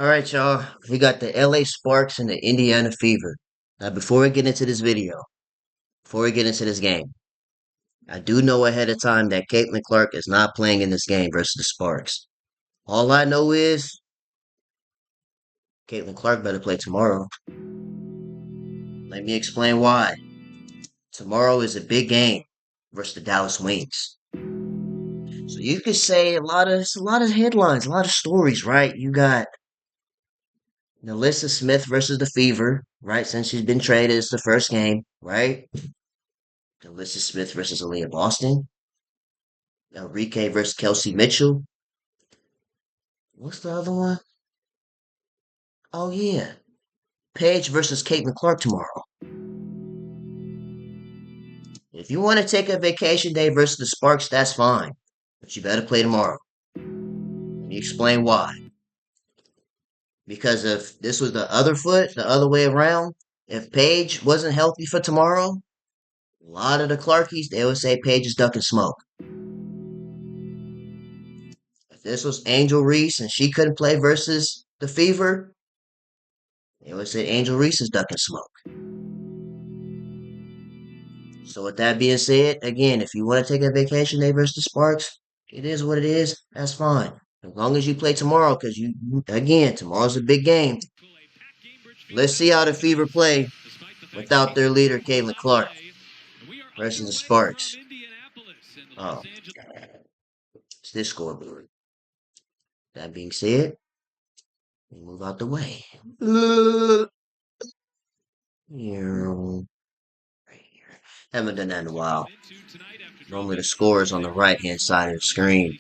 All right, y'all. We got the LA Sparks and the Indiana Fever. Now, before we get into this video, before we get into this game, I do know ahead of time that Caitlin Clark is not playing in this game versus the Sparks. All I know is Caitlin Clark better play tomorrow. Let me explain why. Tomorrow is a big game versus the Dallas Wings. So you could say it's a lot of headlines, a lot of stories, right? You got Nalissa Smith versus the Fever, right? Since she's been traded, it's the first game, right? Nalissa Smith versus Aaliyah Boston. Enrique versus Kelsey Mitchell. What's the other one? Oh yeah, Paige versus Caitlin Clark tomorrow. If you want to take a vacation day versus the Sparks, that's fine, but you better play tomorrow. Let me explain why. Because if this was the other foot, the other way around, if Paige wasn't healthy for tomorrow, a lot of the Clarkies they would say Paige is ducking smoke. If this was Angel Reese and she couldn't play versus the Fever, they would say Angel Reese is ducking smoke. So with that being said, again, if you want to take a vacation day versus the Sparks, it is what it is. That's fine. As long as you play tomorrow, because again, tomorrow's a big game. Let's see how the Fever play without their leader, Caitlin Clark, versus the Sparks. Oh, it's this scoreboard. That being said, we move out the way. Here. Haven't done that in a while. Normally the score is on the right hand side of the screen.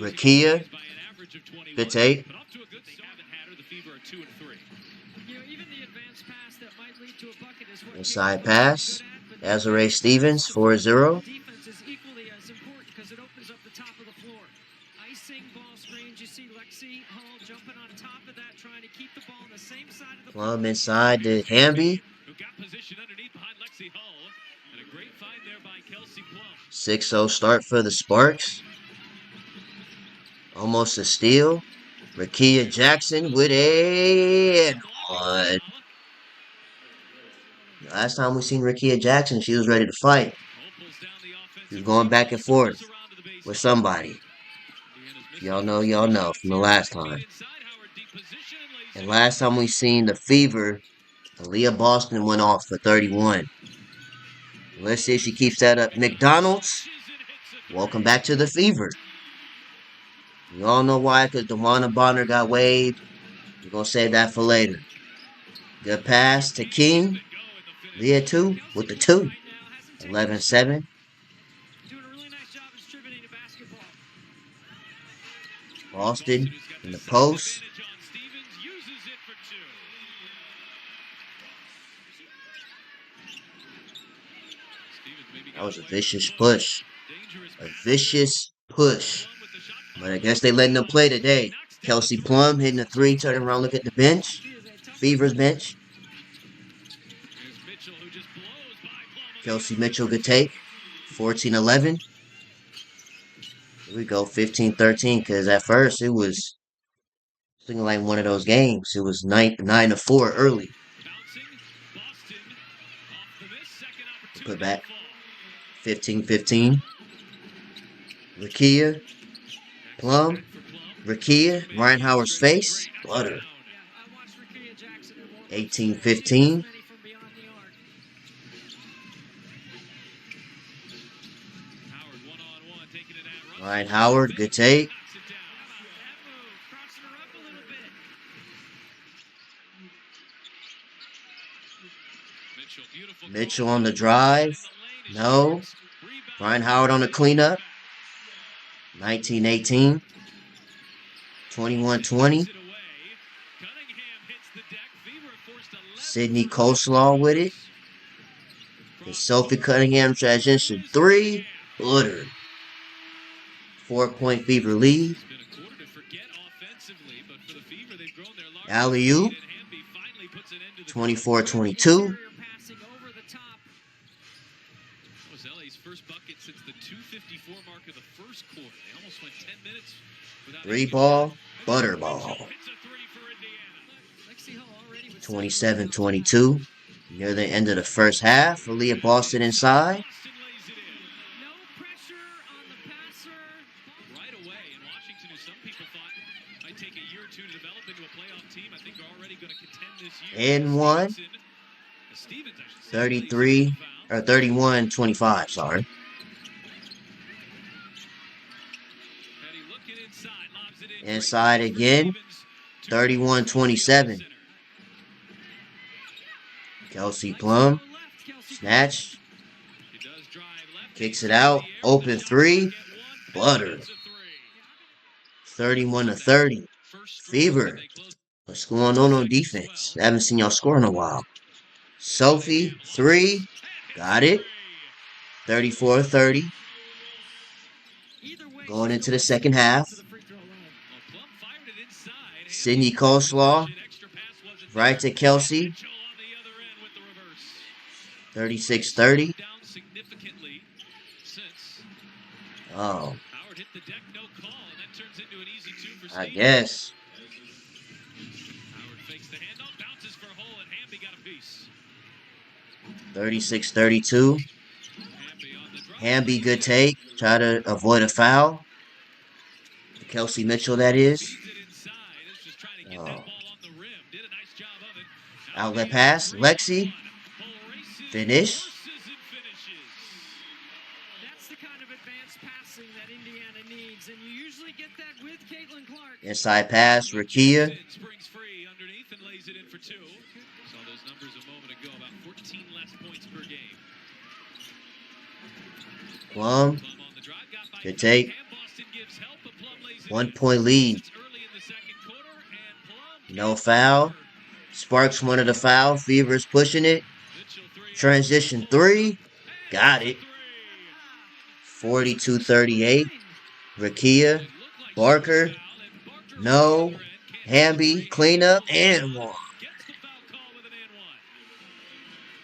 Rakia, good take. Inside pass. Azure Stevens, 4-0. Plum inside to Hamby. 6-0 start for the Sparks. Almost a steal. Rakia Jackson with a one. Last time we seen Rakia Jackson, she was ready to fight. She was going back and forth with somebody. Y'all know from the last time. And last time we seen the Fever, Aaliyah Boston went off for 31. Let's see if she keeps that up. McDonald's, welcome back to the Fever. You all know why, because DeWanna Bonner got waived. We're going to save that for later. Good pass to King. Leah 2 with the 2. 11-7. Boston in the post. That was a vicious push. A vicious push. But I guess they letting them play today. Kelsey Plum hitting a 3, turning around, look at the bench. Fever's bench. Kelsey Mitchell could take. 14-11. Here we go, 15-13, because at first it was looking like one of those games. It was 9-4 early. Put back 15-15. Rakia, Plum, Rakia, Ryan Howard's face, butter. 18-15. Ryan Howard, good take. Mitchell on the drive. No. Ryan Howard on the cleanup. 19-18. 21-20. Sydney Coleslaw with it. And Sophie Cunningham transition 3. Butter. 4-point Fever lead. Alley-oop. 24-22. was LA's first bucket since the 2:54 mark of the first quarter. They almost went 10 minutes without 3-ball, butterball. 27-22. Near the end of the first half, Aaliyah Boston inside. No pressure on the passer. Right away, in Washington, who some people thought might take a year or two to develop into a playoff team, I think they're already going to contend this year. And one. 33 or 31-25, sorry. Inside again. 31-27. Kelsey Plum. Snatch. Kicks it out. Open three. Butter. 31-30. Fever. What's going on defense? I haven't seen y'all score in a while. Sophie, 3. Got it. 34-30. Going into the second half. Sydney Coleslaw. Right to Kelsey. 36-30. Oh. I guess. 36-32. Hamby, good take. Try to avoid a foul. Kelsey Mitchell, that is. Oh. Outlet pass. Lexi. Finish. That's the kind of advanced passing that Indiana needs, and you usually get that with Caitlin Clark. Inside pass. Rakia. Springs free underneath and lays it in for 2. Saw those numbers a moment ago, about 14 less points per game. Plum. Good take. 1 point lead. No foul. Sparks wanted a foul. Fever's pushing it. Transition 3. Got it. 42-38. Rakia. Barker. No. Hamby. Cleanup. And 1.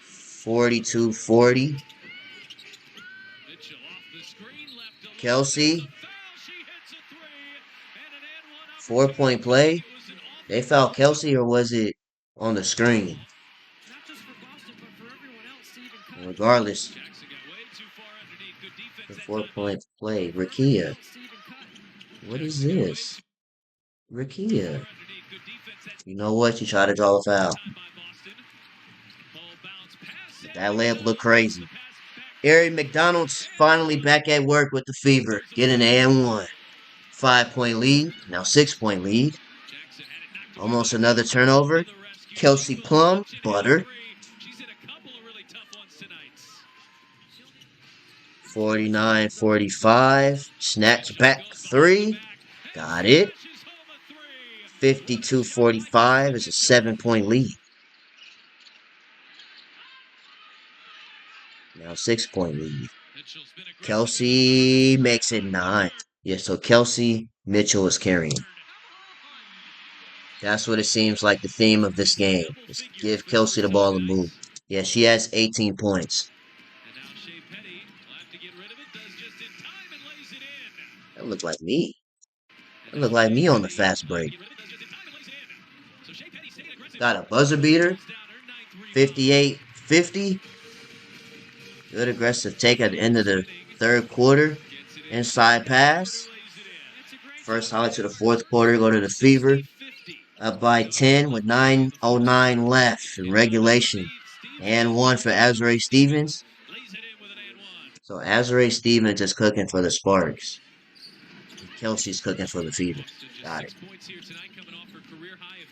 42-40. Kelsey. 4-point play. They fouled Kelsey, or was it on the screen? Regardless. The 4-point play. Rakia. What is this? Rakia. You know what? You try to draw a foul. That layup looked crazy. Ari McDonald's finally back at work with the Fever. Getting an and 1. 5-point lead. Now 6-point lead. Almost another turnover. Kelsey Plum. Butter. 49-45. Snatch back 3. Got it. 52-45 is a 7-point lead. Now 6-point lead. Kelsey makes it 9. Yeah, so Kelsey Mitchell is carrying. That's what it seems like the theme of this game. Is give Kelsey the ball and move. Yeah, she has 18 points. That looked like me. That looked like me on the fast break. Got a buzzer beater. 58-50. Good aggressive take at the end of the third quarter. Inside pass. First highlight to the fourth quarter. Go to the Fever. Up by 10 with 9:09 left in regulation. And 1 for Azurá Stevens. So Azurá Stevens is cooking for the Sparks. Kelsey's cooking for the Fever. Got it.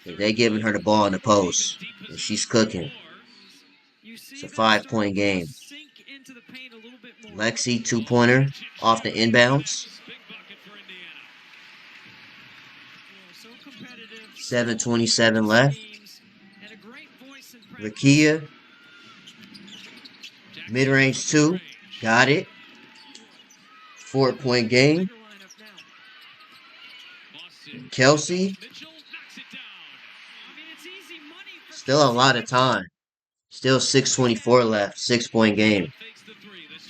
They giving her the ball in the post. And she's cooking. It's a 5-point game. Lexi, 2-pointer off the inbounds. 7:27 left. Rakia. Mid-range 2. Got it. 4-point game. Kelsey. Still a lot of time. Still 6:24 left. 6-point game.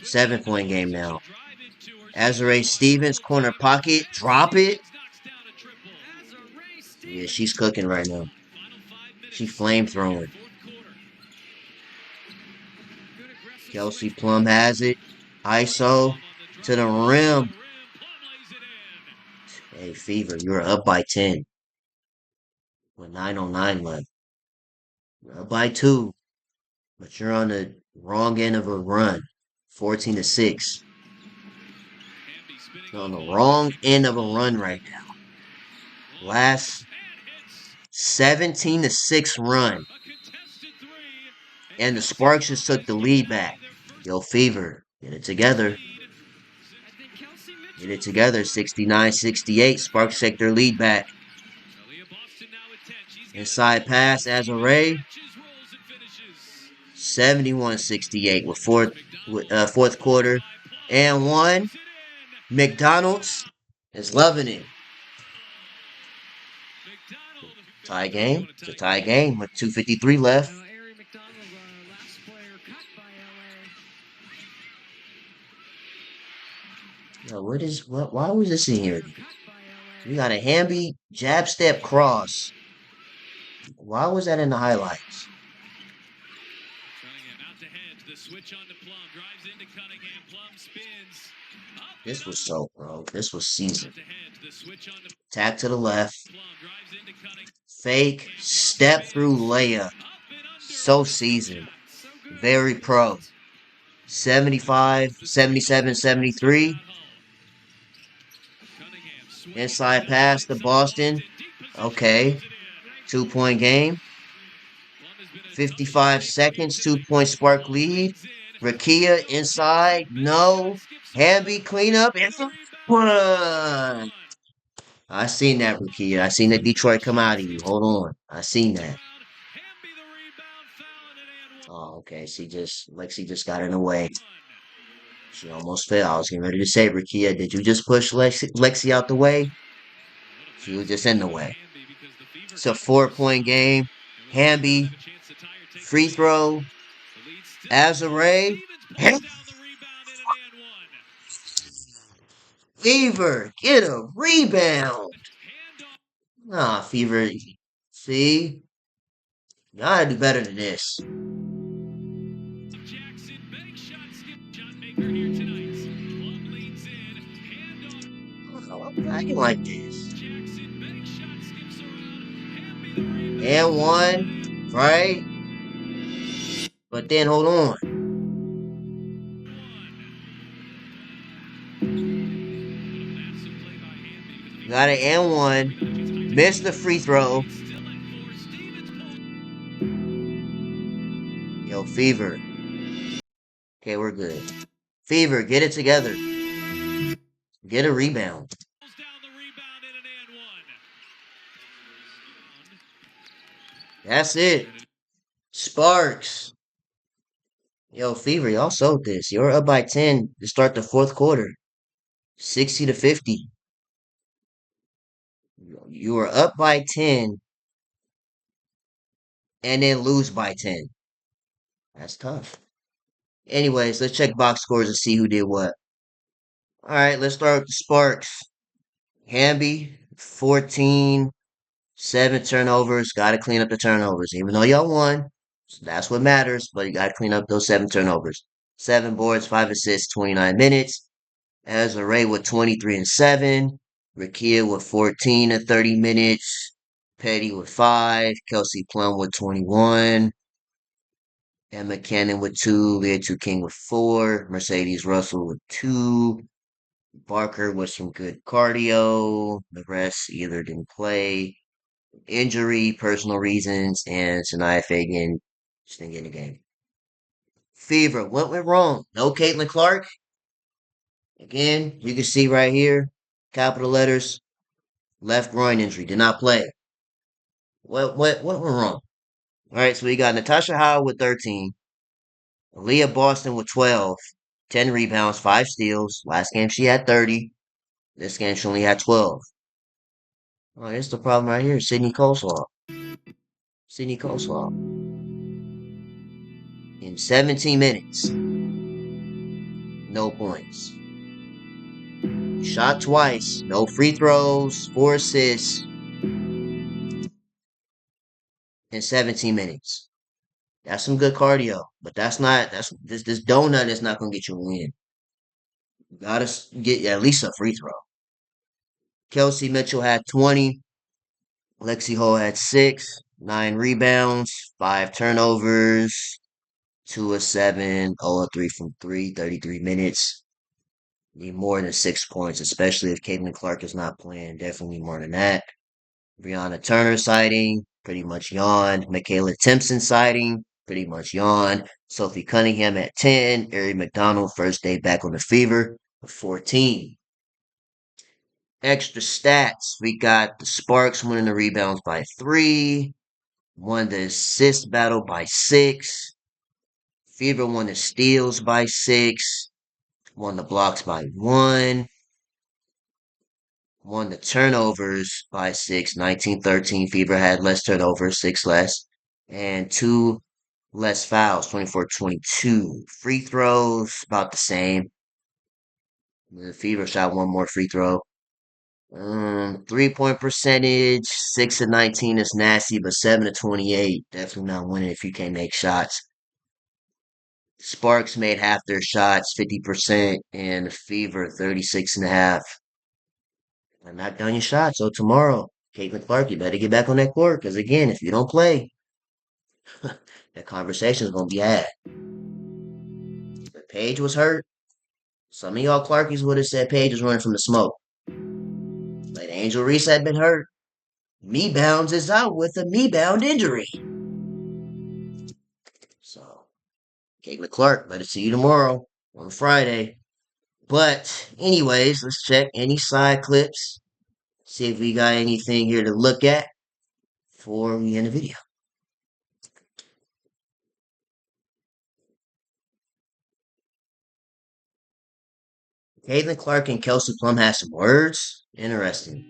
7-point game now. Azurá Stevens, corner pocket, drop it. Yeah, she's cooking right now. She flame throwing. Kelsey Plum has it. ISO to the rim. Hey, Fever, you're up by 10 with 9:09 left. You're up by 2, but you're on the wrong end of a run. 14-6. You're on the wrong end of a run right now. Last 17-6 run. And the Sparks just took the lead back. Yo, Fever, get it together. Get it together. 69-68. Sparks take their lead back. Inside pass, Azurá. 71-68 with fourth quarter and 1. McDonald's is loving it. Tie game. It's a tie game with 2:53 left. Yo, why was this in here? We got a Hamby jab step cross. Why was that in the highlights? This was so, bro. This was seasoned. Tap to the left. Fake step through layup. So seasoned. Very pro. 75, 77, 73. Inside pass to Boston. Okay. 2-point game. 55 seconds. 2-point Spark lead. Rakia inside. No. Hamby cleanup. It's a one. I seen that, Rakia. I seen that Detroit come out of you. Hold on. I seen that. Oh, okay. Lexi just got in the way. She almost fell. I was getting ready to say, Rakia, did you just push Lexi out the way? She was just in the way. It's a 4-point game. Hamby, free throw. Azurá. Fever, get a rebound. Nah, Fever. See? You gotta do better than this. I'm acting like this. And 1, right? But then hold on. Got an and 1. Missed the free throw. Yo, Fever. Okay, we're good. Fever, get it together. Get a rebound. That's it. Sparks. Yo, Fever, y'all sold this. You're up by 10 to start the fourth quarter. 60-50. You were up by 10 and then lose by 10. That's tough. Anyways, let's check box scores and see who did what. All right, let's start with the Sparks. Hamby, 14, 7 turnovers. Got to clean up the turnovers. Even though y'all won, so that's what matters, but you got to clean up those 7 turnovers. 7 boards, 5 assists, 29 minutes. Azurá with 23 and 7. Rakia with 14 and 30 minutes. Petty with 5. Kelsey Plum with 21. Emma Cannon with 2. Leah Two King with 4. Mercedes Russell with 2. Barker with some good cardio. The rest either didn't play, injury, personal reasons, and Sanaya Fagan just didn't get in the game. Fever, what went wrong? No Caitlin Clark. Again, you can see right here, capital letters, left groin injury, did not play. What went wrong? All right, so we got Natasha Howard with 13, Leah Boston with 12, 10 rebounds, 5 steals. Last game she had 30. This game she only had 12. Oh, here's the problem right here. Sydney Coleslaw. Sydney Coleslaw. In 17 minutes. no points. Shot twice, no free throws, 4 assists in 17 minutes. That's some good cardio, but this donut is not gonna get you a win. You gotta get at least a free throw. Kelsey Mitchell had 20. Lexi Hall had 6, 9 rebounds, 5 turnovers, 2 of 7, 0 of 3 from 3, 33 minutes. Need more than 6 points, especially if Caitlin Clark is not playing. Definitely more than that. Brianna Turner sighting, pretty much yawned. Michaela Timpson sighting, pretty much yawned. Sophie Cunningham at 10. Ari McDonald, first day back on the Fever, with 14. Extra stats. We got the Sparks winning the rebounds by 3. Won the assist battle by 6. Fever won the steals by 6. Won the blocks by 1. Won the turnovers by 6. 19-13. Fever had less turnovers, 6 less. And 2 less fouls, 24-22. Free throws, about the same. The Fever shot 1 more free throw. 3-point percentage, 6 of 19 is nasty, but 7 of 28, definitely not winning if you can't make shots. Sparks made half their shots, 50%, and the Fever 36.5. And knock down your shots. So tomorrow, Caitlin Clark, you better get back on that court, because again, if you don't play, that conversation is gonna be had. If Paige was hurt, some of y'all Clarkies would have said Paige was running from the smoke. But Angel Reese had been hurt. Me Bounds is out with a me bound injury. So, Caitlin Clark, better see you tomorrow on Friday. But, anyways, let's check any side clips. See if we got anything here to look at before we end the video. Caitlin Clark and Kelsey Plum have some words. Interesting.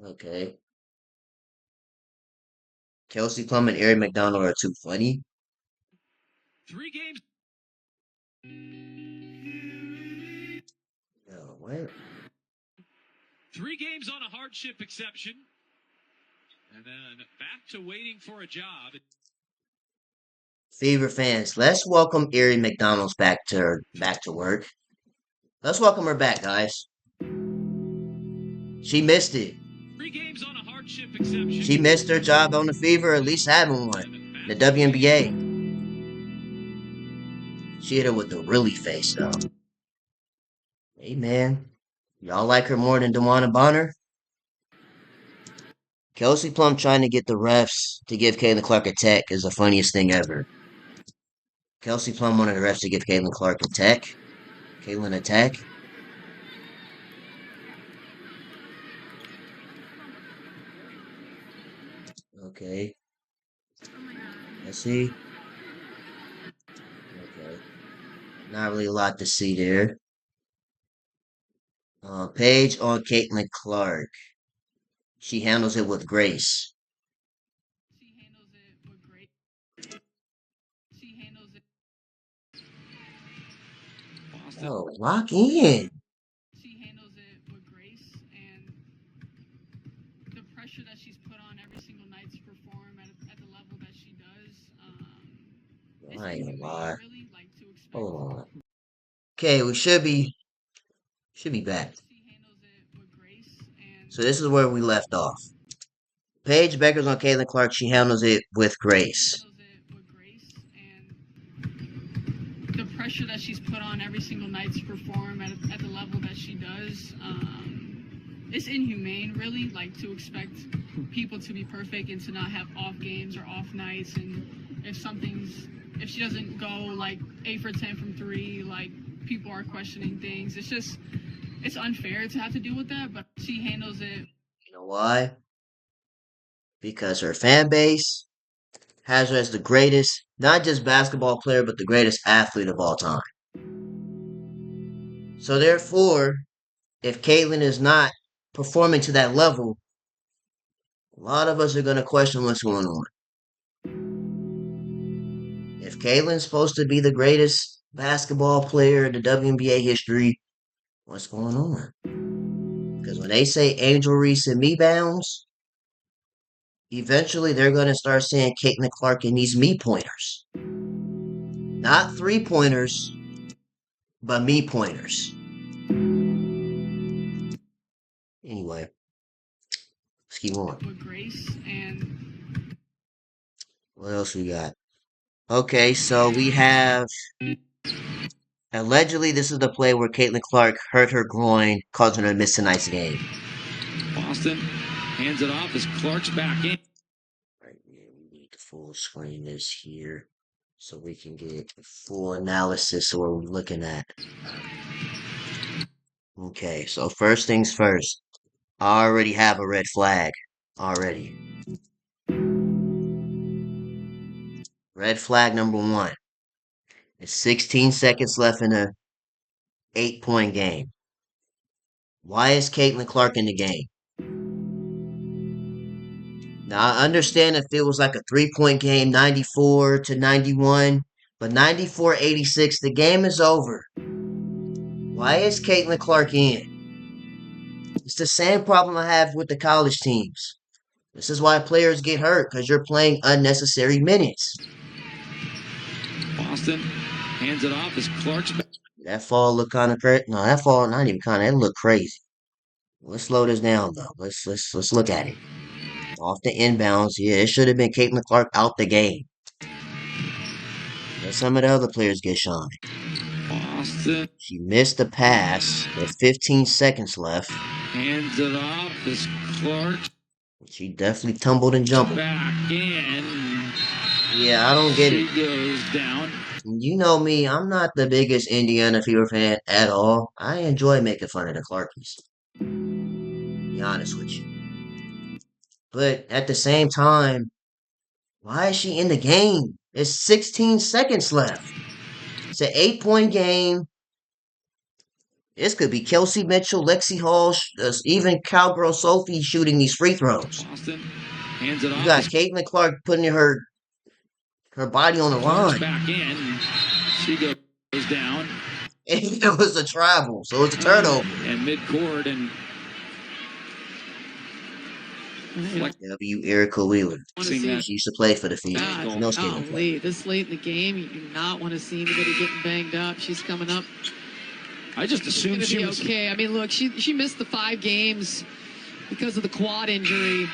Okay. Kelsey Plum and Ari McDonald are too funny. 3 games. Oh, what? 3 games on a hardship exception. And then back to waiting for a job. Fever fans, let's welcome Ari McDonald's back to work. Let's welcome her back, guys. She missed it. 3 games on a hardship exception. She missed her job on the Fever, at least having one. The WNBA. She hit her with the really face, though. Hey, man. Y'all like her more than DeWanna Bonner? Kelsey Plum trying to get the refs to give Caitlin Clark a tech is the funniest thing ever. Kelsey Plum wanted the refs to give Caitlin Clark a tech. Caitlin a tech. Okay. Let's see. Okay. Not really a lot to see there. Page on Caitlin Clark. She handles it with grace. She handles it with great. She handles it. Boston. Oh, lock in. She handles it with grace, and the pressure that she's put on every single night to perform at the level that she does. I ain't gonna lie. Really like to expect. Hold on. Okay, we should be back. She handles it with grace, and So this is where we left off. Paige Becker's on Caitlin Clark. She handles it with grace. The pressure that she's put on every single night to perform at the level that she does, it's inhumane, really, like to expect people to be perfect and to not have off games or off nights. And if she doesn't go like 8 for 10 from 3, like people are questioning things. It's unfair to have to deal with that, but she handles it. You know why? Because her fan base has her as the greatest, not just basketball player, but the greatest athlete of all time. So therefore, if Caitlin is not performing to that level, a lot of us are going to question what's going on. If Caitlin's supposed to be the greatest basketball player in the WNBA history, what's going on? Because when they say Angel Reese and me bounds, eventually they're going to start saying Caitlin Clark in these me pointers. Not 3-pointers, but me pointers. Anyway, let's keep on. With grace and What else we got? Okay, so we have allegedly this is the play where Caitlin Clark hurt her groin, causing her to miss tonight's game. Boston hands it off as Clark's back in. Right, yeah, we need to full screen this here so we can get a full analysis of what we're looking at. Okay, so first things first. I already have a red flag. Already. Red flag number 1. It's 16 seconds left in a 8-point game. Why is Caitlin Clark in the game? Now, I understand if it was like a 3-point game, 94-91, but 94-86, the game is over. Why is Caitlin Clark in? It's the same problem I have with the college teams. This is why players get hurt, because you're playing unnecessary minutes. Boston hands it off as Clark's back. That fall looked kind of crazy. No, that fall not even kind of. It looked crazy. Let's slow this down though. Let's look at it. Off the inbounds, yeah, it should have been Caitlin Clark out the game. Let some of the other players get shine. Boston She missed the pass with 15 seconds left. hands it off as Clark She definitely tumbled and jumbled. back in. Yeah, I don't get She it. goes down. You know me, I'm not the biggest Indiana Fever fan at all. I enjoy making fun of the Clarkies. Be honest with you. But at the same time, why is she in the game? It's 16 seconds left. It's an 8-point game. This could be Kelsey Mitchell, Lexi Hall, even Cowgirl Sophie shooting these free throws. Boston hands it off. You got Caitlin Clark putting her body on the line. Back in. She goes down. And it was a travel, so it's a turnover. And midcourt and W. Erica Wheeler. seeing She that. used to play for the Phoenix. God, No skating. golly, this late in the game, you do not want to see anybody getting banged up. She's coming up. I just She's assumed going to she be was okay. I mean, look, she missed the 5 games because of the quad injury.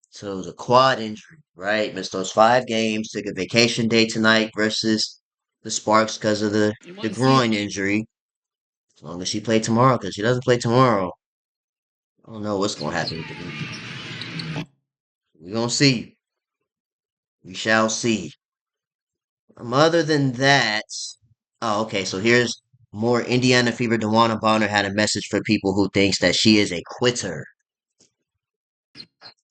So it was a quad injury, right? Missed those 5 games. Took a vacation day tonight versus the Sparks because of the groin injury. As long as she played tomorrow, because she doesn't play tomorrow, I don't know what's going to happen with the Blue. We're going to see. We shall see. Other than that, oh, okay, so here's more Indiana Fever. DeWanna Bonner had a message for people who thinks that she is a quitter.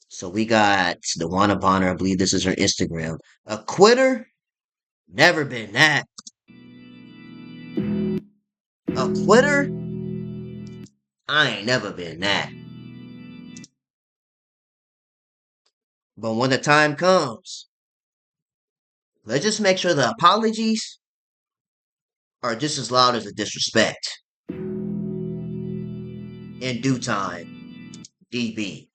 So we got DeWanna Bonner. I believe this is her Instagram. A quitter? Never been that. A quitter? I ain't never been that. But when the time comes, let's just make sure the apologies are just as loud as the disrespect. In due time, DB.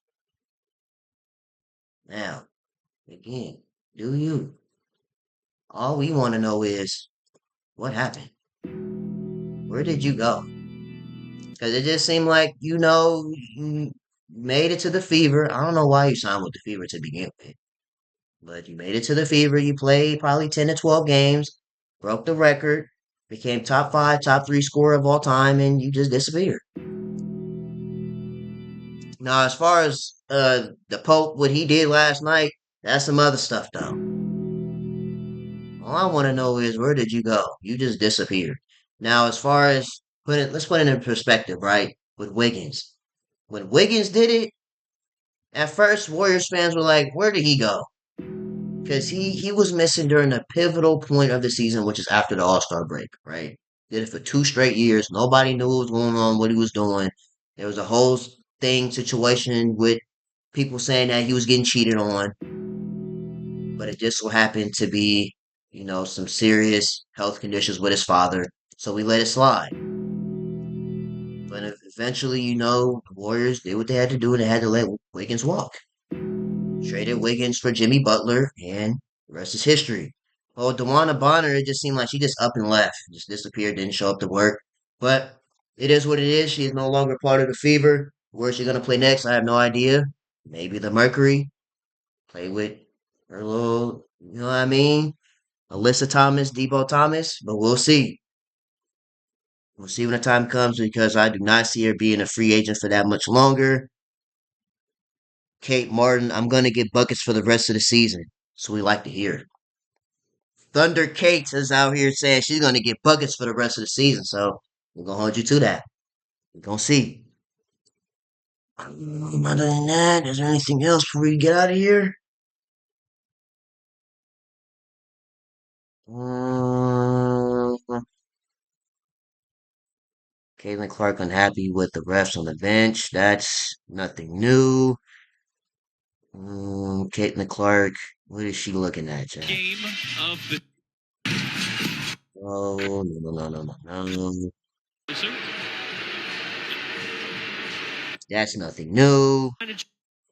Now, again, do you? All we want to know is, what happened? Where did you go? Because it just seemed like, you made it to the Fever. I don't know why you signed with the Fever to begin with. But you made it to the Fever. You played probably 10 to 12 games, broke the record, became top 5, top 3 scorer of all time, and you just disappeared. Now, as far as the Pope, what he did last night, that's some other stuff, though. All I want to know is, where did you go? You just disappeared. Now, as far as let's put it in perspective, right? With Wiggins, when Wiggins did it, at first Warriors fans were like, "Where did he go?" Because he was missing during the pivotal point of the season, which is after the All-Star break, right? Did it for 2 straight years. Nobody knew what was going on, what he was doing. There was a whole situation with people saying that he was getting cheated on. but it just so happened to be, some serious health conditions with his father. So we let it slide. But eventually, the Warriors did what they had to do and they had to let Wiggins walk. Traded Wiggins for Jimmy Butler, and the rest is history. Well, DeWanna Bonner, it just seemed like she just up and left, just disappeared, didn't show up to work. But it is what it is. She is no longer part of the Fever. Where's she gonna play next? I have no idea. Maybe the Mercury. Play with her little, you know what I mean? Alyssa Thomas, Debo Thomas, but we'll see. We'll see when the time comes because I do not see her being a free agent for that much longer. Kate Martin, I'm gonna get buckets for the rest of the season. So we like to hear. Thunder Cakes is out here saying she's gonna get buckets for the rest of the season. So we're gonna hold you to that. We're gonna see. Other than that, is there anything else before we get out of here? Um, Caitlin Clark unhappy with the refs on the bench. That's nothing new. Caitlin Clark, what is she looking at, Jack? Game of the Oh, no. That's nothing new.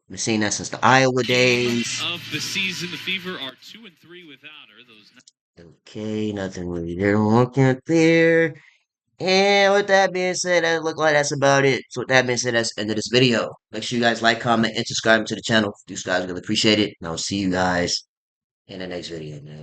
Been seeing that since the Iowa days. of the season. The Fever are 2-3 without her. Okay, nothing really there to look at there. And with that being said, that look like that's about it. So with that being said, that's the end of this video. Make sure you guys like, comment, and subscribe to the channel. You guys really appreciate it. And I'll see you guys in the next video, man.